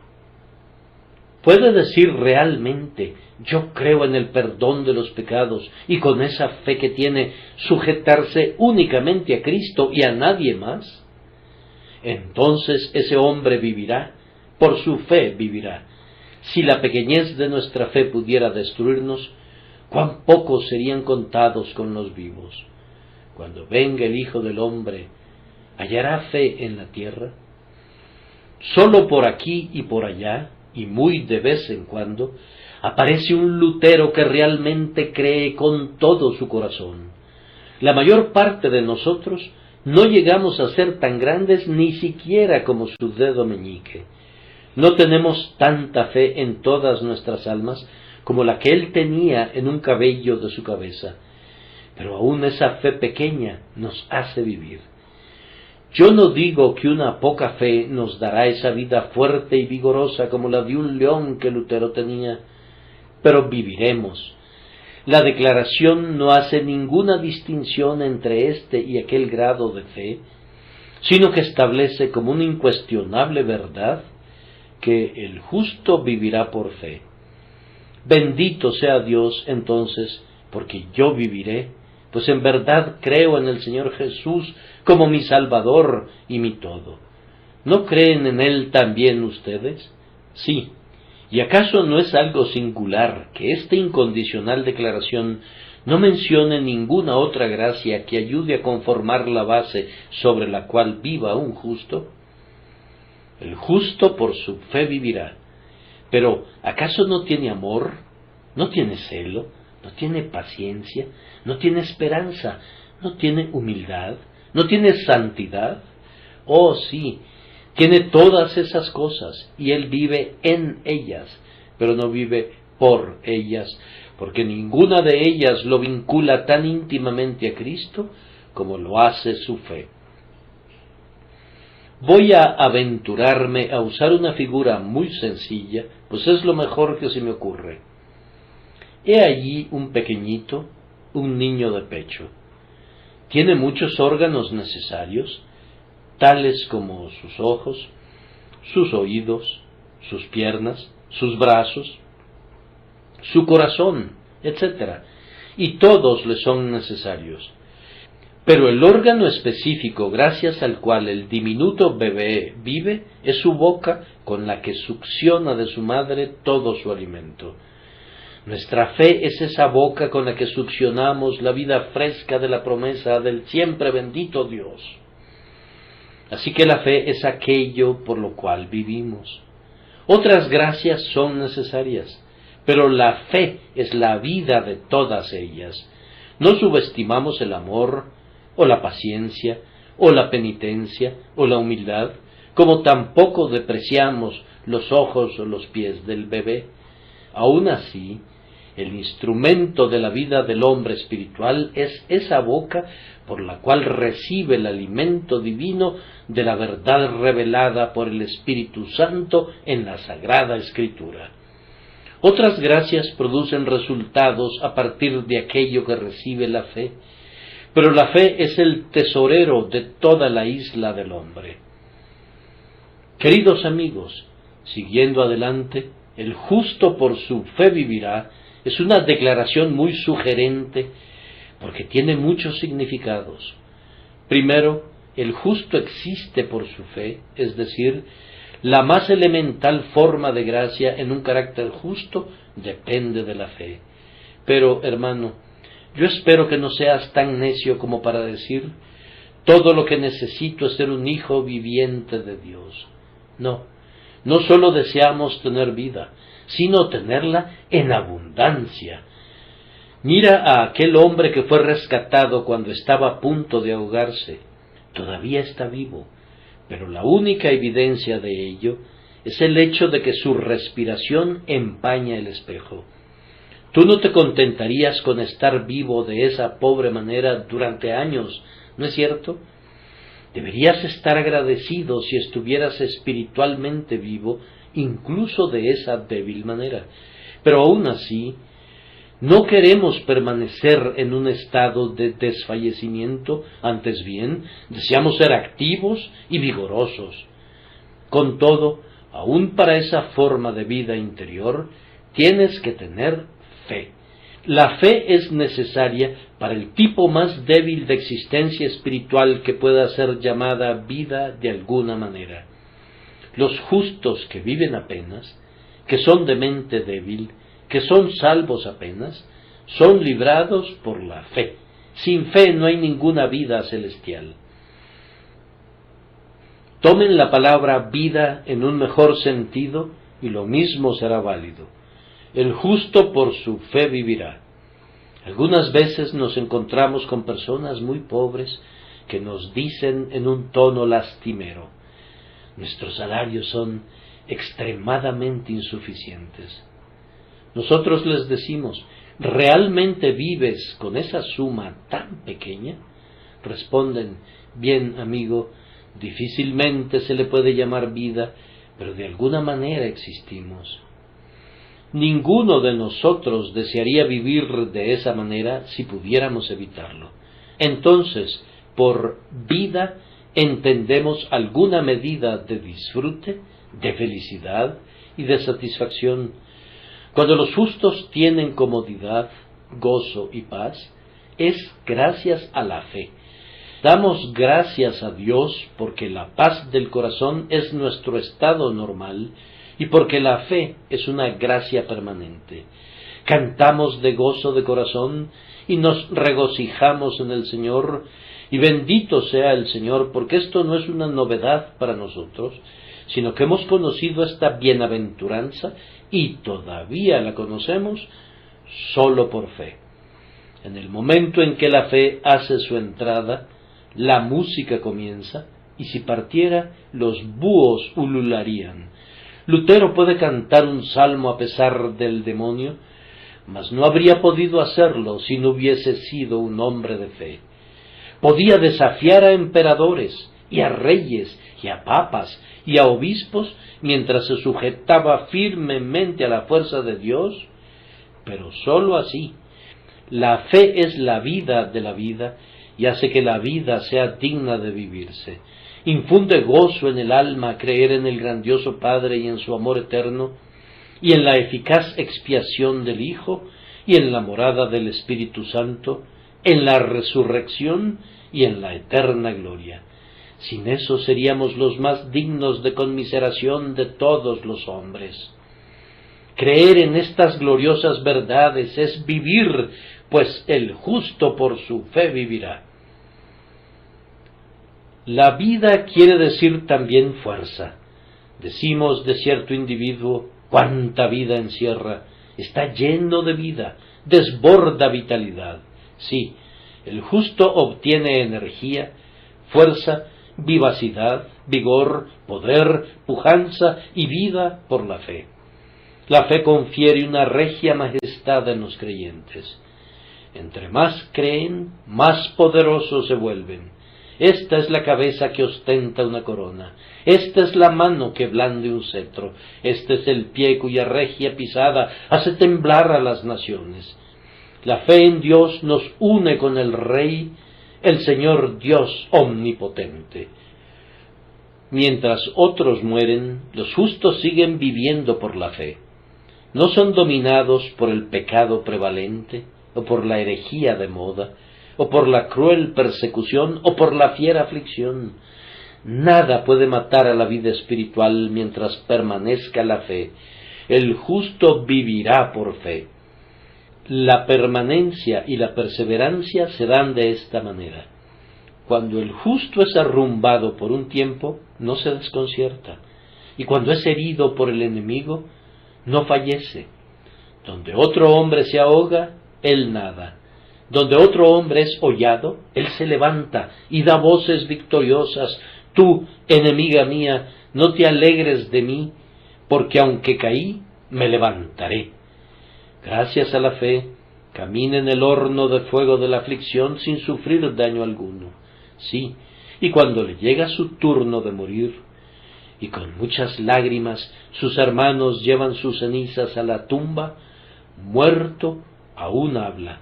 ¿Puede decir realmente: yo creo en el perdón de los pecados, y con esa fe que tiene sujetarse únicamente a Cristo y a nadie más? Entonces ese hombre vivirá, por su fe vivirá. Si la pequeñez de nuestra fe pudiera destruirnos, cuán pocos serían contados con los vivos. Cuando venga el Hijo del Hombre, ¿hallará fe en la tierra? Solo por aquí y por allá, y muy de vez en cuando, aparece un Lutero que realmente cree con todo su corazón. La mayor parte de nosotros no llegamos a ser tan grandes ni siquiera como su dedo meñique. No tenemos tanta fe en todas nuestras almas como la que él tenía en un cabello de su cabeza, pero aún esa fe pequeña nos hace vivir. Yo no digo que una poca fe nos dará esa vida fuerte y vigorosa como la de un león que Lutero tenía, pero viviremos. La declaración no hace ninguna distinción entre este y aquel grado de fe, sino que establece como una incuestionable verdad que el justo vivirá por fe. Bendito sea Dios entonces, porque yo viviré, pues en verdad creo en el Señor Jesús como mi Salvador y mi todo. ¿No creen en Él también ustedes? Sí. ¿Y acaso no es algo singular que esta incondicional declaración no mencione ninguna otra gracia que ayude a conformar la base sobre la cual viva un justo? El justo por su fe vivirá. Pero, ¿acaso no tiene amor? ¿No tiene celo? ¿No tiene paciencia? ¿No tiene esperanza? ¿No tiene humildad? ¿No tiene santidad? Oh, sí, tiene todas esas cosas, y él vive en ellas, pero no vive por ellas, porque ninguna de ellas lo vincula tan íntimamente a Cristo como lo hace su fe. Voy a aventurarme a usar una figura muy sencilla, pues es lo mejor que se me ocurre. He allí un pequeñito, un niño de pecho. Tiene muchos órganos necesarios, tales como sus ojos, sus oídos, sus piernas, sus brazos, su corazón, etc. Y todos le son necesarios. Pero el órgano específico gracias al cual el diminuto bebé vive es su boca, con la que succiona de su madre todo su alimento. Nuestra fe es esa boca con la que succionamos la vida fresca de la promesa del siempre bendito Dios. Así que la fe es aquello por lo cual vivimos. Otras gracias son necesarias, pero la fe es la vida de todas ellas. No subestimamos el amor, o la paciencia, o la penitencia, o la humildad, como tampoco depreciamos los ojos o los pies del bebé. Aun así, el instrumento de la vida del hombre espiritual es esa boca por la cual recibe el alimento divino de la verdad revelada por el Espíritu Santo en la Sagrada Escritura. Otras gracias producen resultados a partir de aquello que recibe la fe, pero la fe es el tesorero de toda la isla del hombre. Queridos amigos, siguiendo adelante, el justo por su fe vivirá, es una declaración muy sugerente porque tiene muchos significados. Primero, el justo existe por su fe, es decir, la más elemental forma de gracia en un carácter justo depende de la fe. Pero, hermano, yo espero que no seas tan necio como para decir, todo lo que necesito es ser un hijo viviente de Dios. No, no solo deseamos tener vida, sino tenerla en abundancia. Mira a aquel hombre que fue rescatado cuando estaba a punto de ahogarse. Todavía está vivo, pero la única evidencia de ello es el hecho de que su respiración empaña el espejo. Tú no te contentarías con estar vivo de esa pobre manera durante años, ¿no es cierto? Deberías estar agradecido si estuvieras espiritualmente vivo, incluso de esa débil manera. Pero aún así, no queremos permanecer en un estado de desfallecimiento, antes bien, deseamos ser activos y vigorosos. Con todo, aún para esa forma de vida interior, tienes que tener fe. La fe es necesaria para el tipo más débil de existencia espiritual que pueda ser llamada vida de alguna manera. Los justos que viven apenas, que son de mente débil, que son salvos apenas, son librados por la fe. Sin fe no hay ninguna vida celestial. Tomen la palabra vida en un mejor sentido y lo mismo será válido. El justo por su fe vivirá. Algunas veces nos encontramos con personas muy pobres que nos dicen en un tono lastimero, nuestros salarios son extremadamente insuficientes. Nosotros les decimos, ¿realmente vives con esa suma tan pequeña? Responden, bien amigo, difícilmente se le puede llamar vida, pero de alguna manera existimos. Ninguno de nosotros desearía vivir de esa manera si pudiéramos evitarlo. Entonces, por vida entendemos alguna medida de disfrute, de felicidad y de satisfacción. Cuando los justos tienen comodidad, gozo y paz, es gracias a la fe. Damos gracias a Dios porque la paz del corazón es nuestro estado normal y porque la fe es una gracia permanente. Cantamos de gozo de corazón y nos regocijamos en el Señor, y bendito sea el Señor, porque esto no es una novedad para nosotros, sino que hemos conocido esta bienaventuranza y todavía la conocemos solo por fe. En el momento en que la fe hace su entrada, la música comienza, y si partiera, los búhos ulularían. Lutero puede cantar un salmo a pesar del demonio, mas no habría podido hacerlo si no hubiese sido un hombre de fe. Podía desafiar a emperadores, y a reyes, y a papas, y a obispos, mientras se sujetaba firmemente a la fuerza de Dios, pero sólo así. La fe es la vida de la vida, y hace que la vida sea digna de vivirse. Infunde gozo en el alma creer en el grandioso Padre y en su amor eterno, y en la eficaz expiación del Hijo, y en la morada del Espíritu Santo, en la resurrección y en la eterna gloria. Sin eso seríamos los más dignos de conmiseración de todos los hombres. Creer en estas gloriosas verdades es vivir, pues el justo por su fe vivirá. La vida quiere decir también fuerza. Decimos de cierto individuo: cuánta vida encierra, está lleno de vida, desborda vitalidad. Sí, el justo obtiene energía, fuerza, vivacidad, vigor, poder, pujanza y vida por la fe. La fe confiere una regia majestad en los creyentes. Entre más creen, más poderosos se vuelven. Esta es la cabeza que ostenta una corona. Esta es la mano que blande un cetro. Este es el pie cuya regia pisada hace temblar a las naciones. La fe en Dios nos une con el Rey, el Señor Dios omnipotente. Mientras otros mueren, los justos siguen viviendo por la fe. No son dominados por el pecado prevalente, o por la herejía de moda, o por la cruel persecución, o por la fiera aflicción. Nada puede matar a la vida espiritual mientras permanezca la fe. El justo vivirá por fe. La permanencia y la perseverancia se dan de esta manera. Cuando el justo es arrumbado por un tiempo, no se desconcierta, y cuando es herido por el enemigo, no fallece. Donde otro hombre se ahoga, él nada. Donde otro hombre es hollado, él se levanta y da voces victoriosas. Tú, enemiga mía, no te alegres de mí, porque aunque caí, me levantaré. Gracias a la fe, camina en el horno de fuego de la aflicción sin sufrir daño alguno. Sí, y cuando le llega su turno de morir, y con muchas lágrimas sus hermanos llevan sus cenizas a la tumba, muerto aún habla.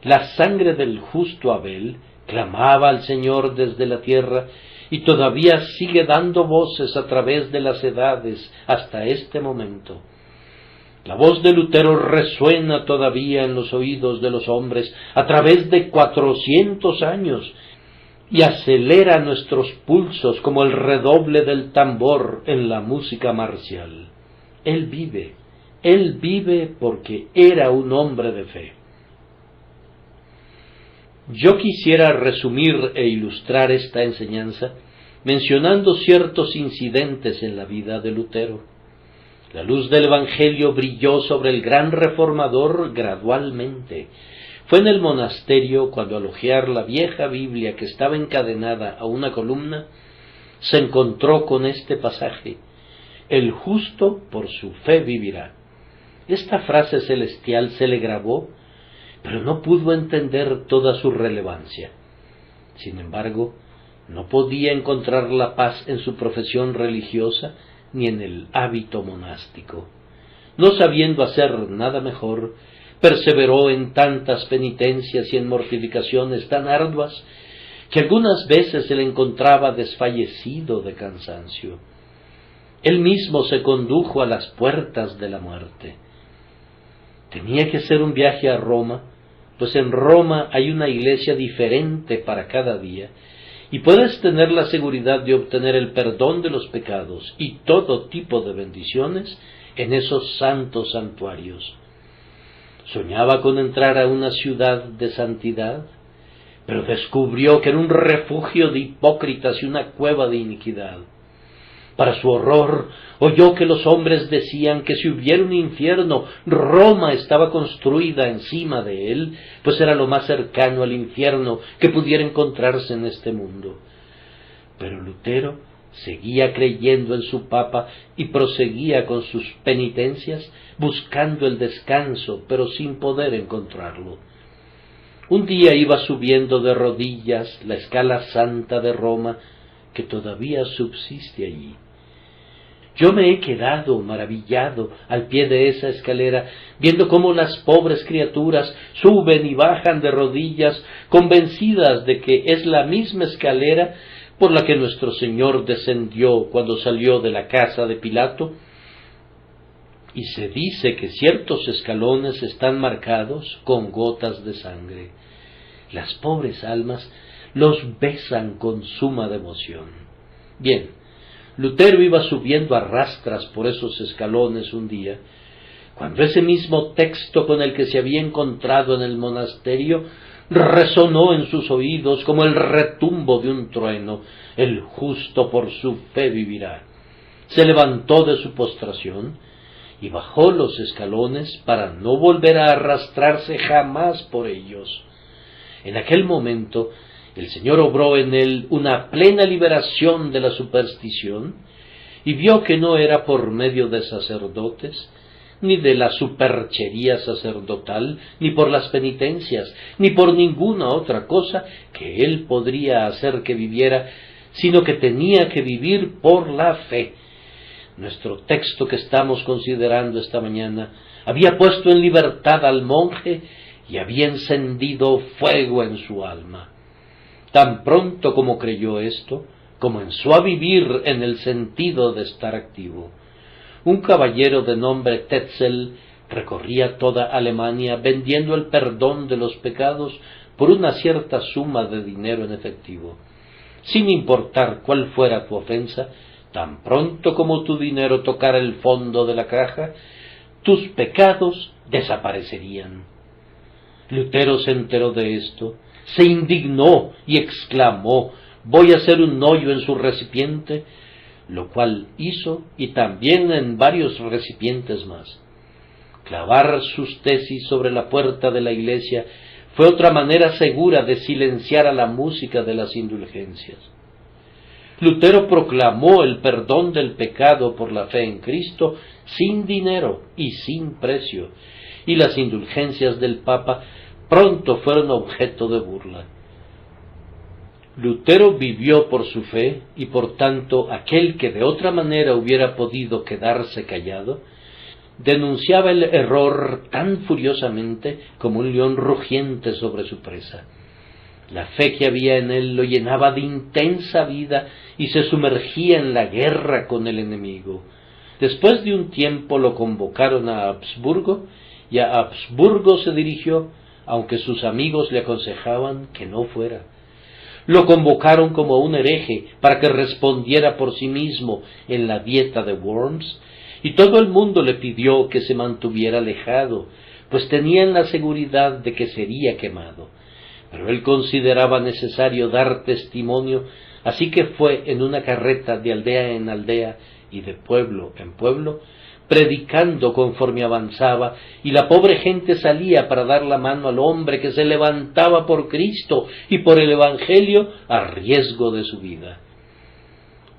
La sangre del justo Abel clamaba al Señor desde la tierra, y todavía sigue dando voces a través de las edades hasta este momento. La voz de Lutero resuena todavía en los oídos de los hombres a través de 400 años, y acelera nuestros pulsos como el redoble del tambor en la música marcial. Él vive porque era un hombre de fe. Yo quisiera resumir e ilustrar esta enseñanza mencionando ciertos incidentes en la vida de Lutero. La luz del Evangelio brilló sobre el gran reformador gradualmente. Fue en el monasterio cuando, al hojear la vieja Biblia que estaba encadenada a una columna, se encontró con este pasaje: el justo por su fe vivirá. Esta frase celestial se le grabó, pero no pudo entender toda su relevancia. Sin embargo, no podía encontrar la paz en su profesión religiosa ni en el hábito monástico. No sabiendo hacer nada mejor, perseveró en tantas penitencias y en mortificaciones tan arduas que algunas veces se le encontraba desfallecido de cansancio. Él mismo se condujo a las puertas de la muerte. Tenía que ser un viaje a Roma, pues en Roma hay una iglesia diferente para cada día, y puedes tener la seguridad de obtener el perdón de los pecados y todo tipo de bendiciones en esos santos santuarios. Soñaba con entrar a una ciudad de santidad, pero descubrió que era un refugio de hipócritas y una cueva de iniquidad. Para su horror, oyó que los hombres decían que si hubiera un infierno, Roma estaba construida encima de él, pues era lo más cercano al infierno que pudiera encontrarse en este mundo. Pero Lutero seguía creyendo en su Papa y proseguía con sus penitencias, buscando el descanso, pero sin poder encontrarlo. Un día iba subiendo de rodillas la escala santa de Roma, que todavía subsiste allí. Yo me he quedado maravillado al pie de esa escalera, viendo cómo las pobres criaturas suben y bajan de rodillas, convencidas de que es la misma escalera por la que nuestro Señor descendió cuando salió de la casa de Pilato, y se dice que ciertos escalones están marcados con gotas de sangre. Las pobres almas los besan con suma devoción. Bien, Lutero iba subiendo a rastras por esos escalones un día, cuando ese mismo texto con el que se había encontrado en el monasterio resonó en sus oídos como el retumbo de un trueno: el justo por su fe vivirá. Se levantó de su postración y bajó los escalones para no volver a arrastrarse jamás por ellos. En aquel momento el Señor obró en él una plena liberación de la superstición y vio que no era por medio de sacerdotes, ni de la superchería sacerdotal, ni por las penitencias, ni por ninguna otra cosa que él podría hacer que viviera, sino que tenía que vivir por la fe. Nuestro texto que estamos considerando esta mañana había puesto en libertad al monje y había encendido fuego en su alma. Tan pronto como creyó esto, comenzó a vivir en el sentido de estar activo. Un caballero de nombre Tetzel recorría toda Alemania vendiendo el perdón de los pecados por una cierta suma de dinero en efectivo. Sin importar cuál fuera tu ofensa, tan pronto como tu dinero tocara el fondo de la caja, tus pecados desaparecerían. Lutero se enteró de esto, se indignó y exclamó: «Voy a hacer un hoyo en su recipiente», lo cual hizo, y también en varios recipientes más. Clavar sus tesis sobre la puerta de la iglesia fue otra manera segura de silenciar a la música de las indulgencias. Lutero proclamó el perdón del pecado por la fe en Cristo sin dinero y sin precio, y las indulgencias del Papa pronto fueron objeto de burla. Lutero vivió por su fe, y por tanto aquel que de otra manera hubiera podido quedarse callado, denunciaba el error tan furiosamente como un león rugiente sobre su presa. La fe que había en él lo llenaba de intensa vida y se sumergía en la guerra con el enemigo. Después de un tiempo lo convocaron a Habsburgo, y a Habsburgo se dirigió, aunque sus amigos le aconsejaban que no fuera. Lo convocaron como un hereje para que respondiera por sí mismo en la dieta de Worms, y todo el mundo le pidió que se mantuviera alejado, pues tenían la seguridad de que sería quemado. Pero él consideraba necesario dar testimonio, así que fue en una carreta de aldea en aldea y de pueblo en pueblo, predicando conforme avanzaba, y la pobre gente salía para dar la mano al hombre que se levantaba por Cristo y por el Evangelio a riesgo de su vida.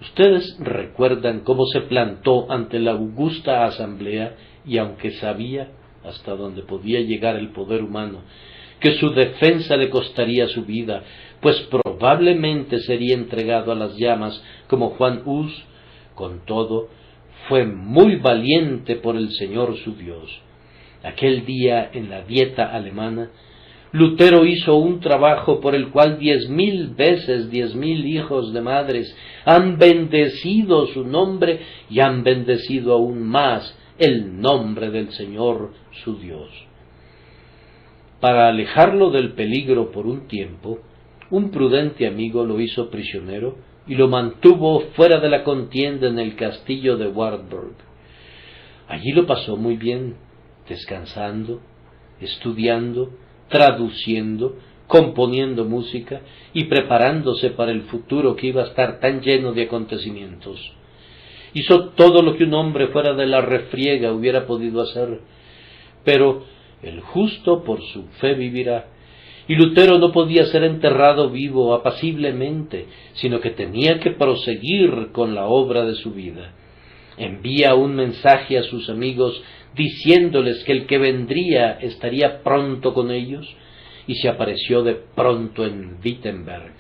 Ustedes recuerdan cómo se plantó ante la augusta asamblea, y aunque sabía hasta dónde podía llegar el poder humano, que su defensa le costaría su vida, pues probablemente sería entregado a las llamas como Juan Hus, con todo, fue muy valiente por el Señor su Dios. Aquel día, en la dieta alemana, Lutero hizo un trabajo por el cual 10,000 veces 10,000 hijos de madres han bendecido su nombre y han bendecido aún más el nombre del Señor su Dios. Para alejarlo del peligro por un tiempo, un prudente amigo lo hizo prisionero y lo mantuvo fuera de la contienda en el castillo de Wartburg. Allí lo pasó muy bien, descansando, estudiando, traduciendo, componiendo música y preparándose para el futuro que iba a estar tan lleno de acontecimientos. Hizo todo lo que un hombre fuera de la refriega hubiera podido hacer, pero el justo por su fe vivirá. Y Lutero no podía ser enterrado vivo apaciblemente, sino que tenía que proseguir con la obra de su vida. Envía un mensaje a sus amigos diciéndoles que el que vendría estaría pronto con ellos, y se apareció de pronto en Wittenberg.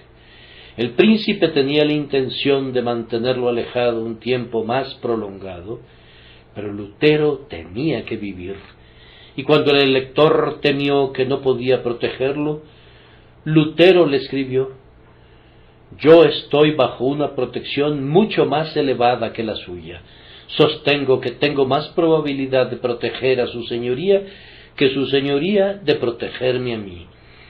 El príncipe tenía la intención de mantenerlo alejado un tiempo más prolongado, pero Lutero tenía que vivir. Y cuando el elector temió que no podía protegerlo, Lutero le escribió: «Yo estoy bajo una protección mucho más elevada que la suya. Sostengo que tengo más probabilidad de proteger a su señoría que su señoría de protegerme a mí.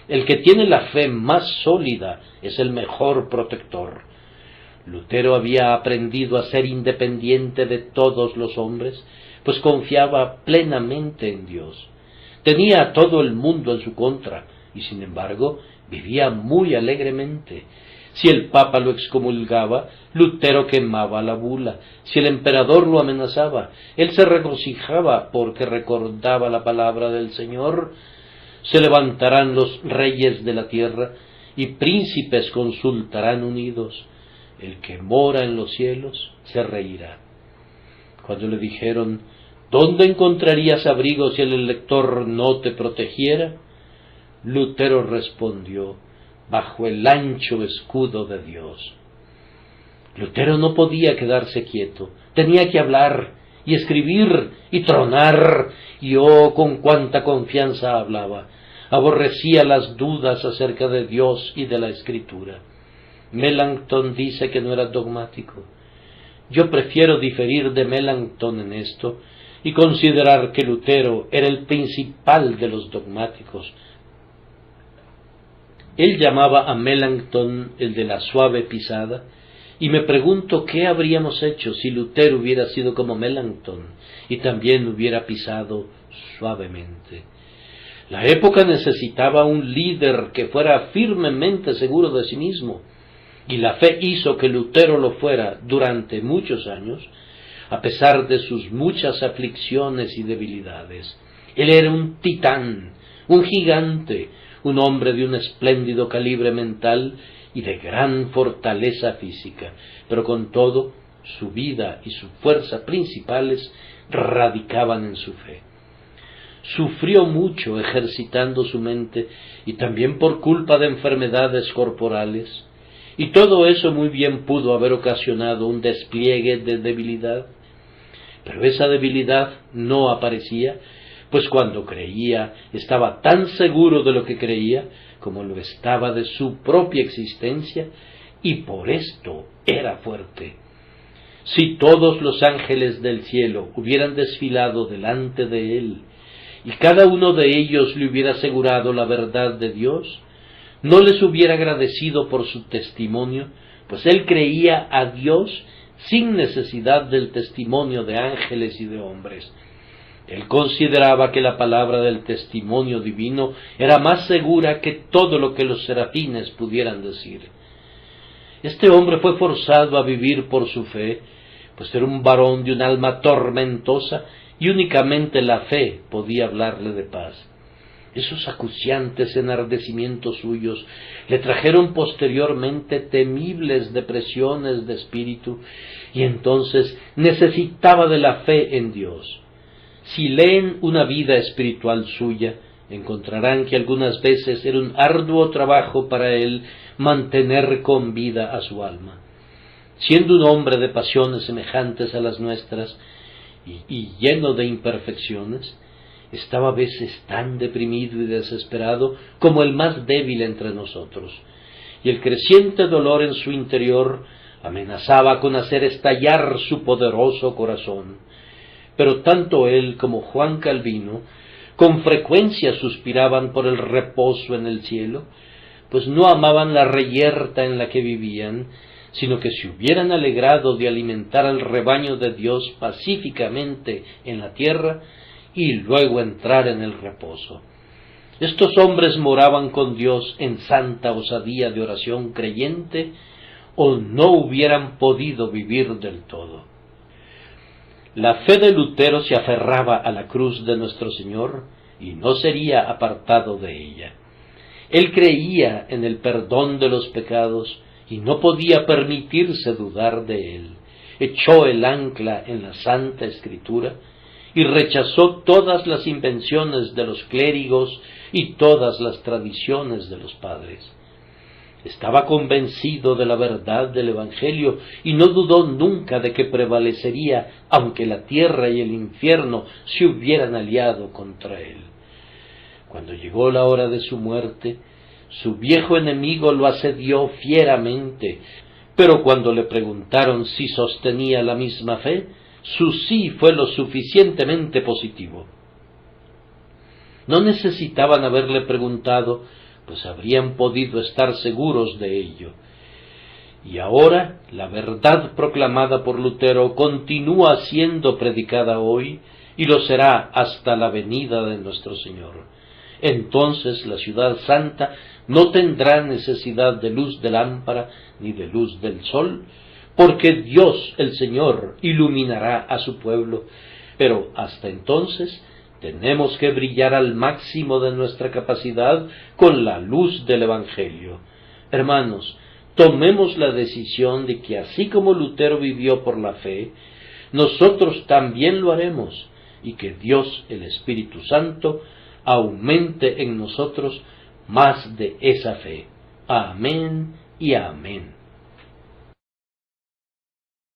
El que tiene la fe más sólida es el mejor protector. Lutero había aprendido a ser independiente de todos los hombres, pues confiaba plenamente en Dios. Tenía a todo el mundo en su contra, y sin embargo vivía muy alegremente. Si el Papa lo excomulgaba, Lutero quemaba la bula. Si el emperador lo amenazaba, él se regocijaba porque recordaba la palabra del Señor. Se levantarán los reyes de la tierra, y príncipes consultarán unidos. El que mora en los cielos se reirá. Cuando le dijeron, ¿dónde encontrarías abrigo si el elector no te protegiera? Lutero respondió, bajo el ancho escudo de Dios. Lutero no podía quedarse quieto, tenía que hablar y escribir y tronar, y oh, con cuánta confianza hablaba. Aborrecía las dudas acerca de Dios y de la Escritura. Melanchthon dice que no era dogmático. Yo prefiero diferir de Melanchthon en esto y considerar que Lutero era el principal de los dogmáticos. Él llamaba a Melanchthon el de la suave pisada, y me pregunto qué habríamos hecho si Lutero hubiera sido como Melanchthon y también hubiera pisado suavemente. La época necesitaba un líder que fuera firmemente seguro de sí mismo, y la fe hizo que Lutero lo fuera durante muchos años, a pesar de sus muchas aflicciones y debilidades. Él era un titán, un gigante, un hombre de un espléndido calibre mental y de gran fortaleza física, pero con todo, su vida y su fuerza principales radicaban en su fe. Sufrió mucho ejercitando su mente y también por culpa de enfermedades corporales, y todo eso muy bien pudo haber ocasionado un despliegue de debilidad. Pero esa debilidad no aparecía, pues cuando creía estaba tan seguro de lo que creía como lo estaba de su propia existencia, y por esto era fuerte. Si todos los ángeles del cielo hubieran desfilado delante de él, y cada uno de ellos le hubiera asegurado la verdad de Dios, no les hubiera agradecido por su testimonio, pues él creía a Dios sin necesidad del testimonio de ángeles y de hombres. Él consideraba que la palabra del testimonio divino era más segura que todo lo que los serafines pudieran decir. Este hombre fue forzado a vivir por su fe, pues era un varón de un alma tormentosa y únicamente la fe podía hablarle de paz. Esos acuciantes enardecimientos suyos le trajeron posteriormente temibles depresiones de espíritu, y entonces necesitaba de la fe en Dios. Si leen una vida espiritual suya, encontrarán que algunas veces era un arduo trabajo para él mantener con vida a su alma. Siendo un hombre de pasiones semejantes a las nuestras y lleno de imperfecciones, estaba a veces tan deprimido y desesperado como el más débil entre nosotros, y el creciente dolor en su interior amenazaba con hacer estallar su poderoso corazón. Pero tanto él como Juan Calvino con frecuencia suspiraban por el reposo en el cielo, pues no amaban la reyerta en la que vivían, sino que se hubieran alegrado de alimentar al rebaño de Dios pacíficamente en la tierra y luego entrar en el reposo. Estos hombres moraban con Dios en santa osadía de oración creyente, o no hubieran podido vivir del todo. La fe de Lutero se aferraba a la cruz de nuestro Señor y no sería apartado de ella. Él creía en el perdón de los pecados y no podía permitirse dudar de él. Echó el ancla en la Santa Escritura y rechazó todas las invenciones de los clérigos y todas las tradiciones de los padres. Estaba convencido de la verdad del Evangelio y no dudó nunca de que prevalecería, aunque la tierra y el infierno se hubieran aliado contra él. Cuando llegó la hora de su muerte, su viejo enemigo lo asedió fieramente, pero cuando le preguntaron si sostenía la misma fe, su sí fue lo suficientemente positivo. No necesitaban haberle preguntado, pues habrían podido estar seguros de ello. Y ahora la verdad proclamada por Lutero continúa siendo predicada hoy y lo será hasta la venida de nuestro Señor. Entonces la ciudad santa no tendrá necesidad de luz de lámpara ni de luz del sol, porque Dios el Señor iluminará a su pueblo, pero hasta entonces tenemos que brillar al máximo de nuestra capacidad con la luz del Evangelio. Hermanos, tomemos la decisión de que así como Lutero vivió por la fe, nosotros también lo haremos, y que Dios, el Espíritu Santo, aumente en nosotros más de esa fe. Amén y amén.